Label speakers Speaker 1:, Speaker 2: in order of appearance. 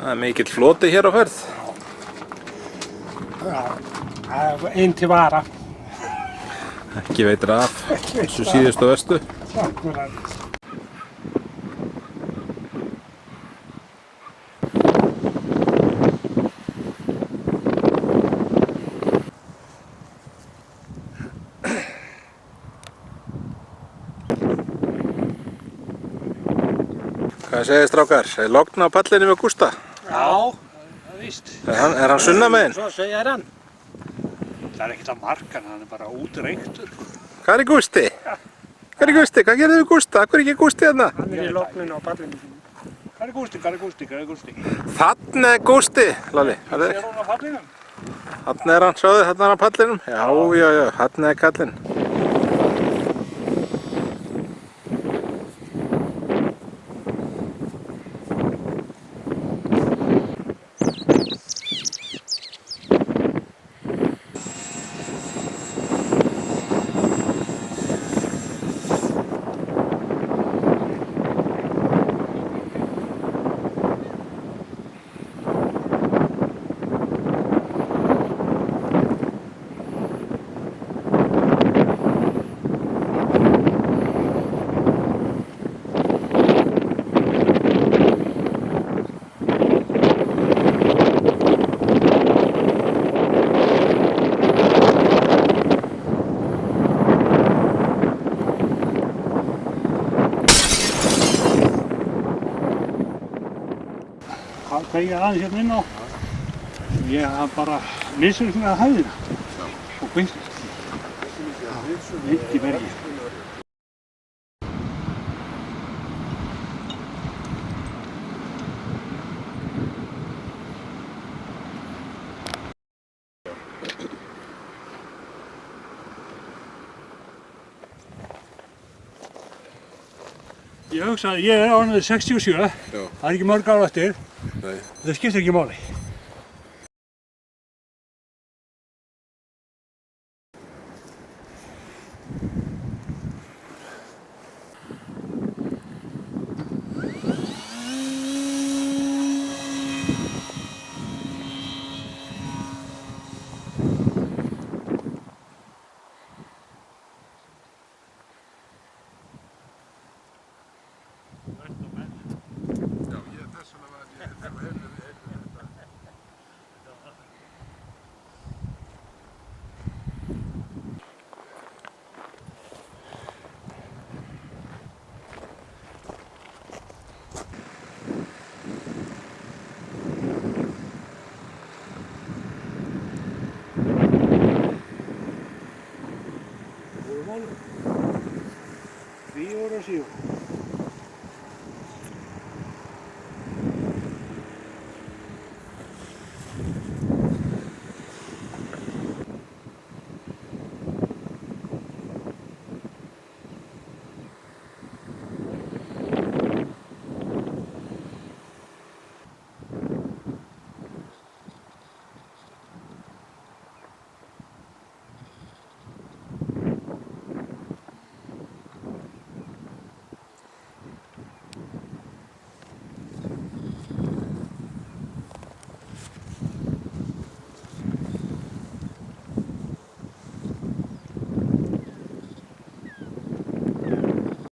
Speaker 1: Það er mikill floti hér á ferð.
Speaker 2: Já, það er einn til vara.
Speaker 1: Ekki veitir af þessu síðustu vestu.
Speaker 2: Akkurat.
Speaker 1: Hvað segir strákar? Er logn á pallinum með Gústa?
Speaker 2: Já, það er víst.
Speaker 1: Er hann sunnamegin?
Speaker 2: Svo segir hann. Það er ekkert að marka hann, hann er bara útreyktur.
Speaker 1: Hvað er Gústi? Hvað er Gústi? Hvað gerðu við Gústa? Hvað er ekki Gústi hérna?
Speaker 2: Hann er í logninu á pallinu. Hvað er Gústi? Hvað er Gústi? Hvað er Gústi?
Speaker 1: Þarna er Gústi, Lalli.
Speaker 2: Er hún á pallinum?
Speaker 1: Þarna er hann, sjáðu, þarna er hann á pallinum. Já, þarna er kallinn.
Speaker 2: Hvað ég aðeins hérna inn á. Ég haf bara misreiknað hæðina. Og beint í bergi. Ég hugsa að ég er orðinn 67. Það er ekki mörg ár eftir.
Speaker 1: Nei.
Speaker 2: Það skiptir ekki máli. Því voru síðan.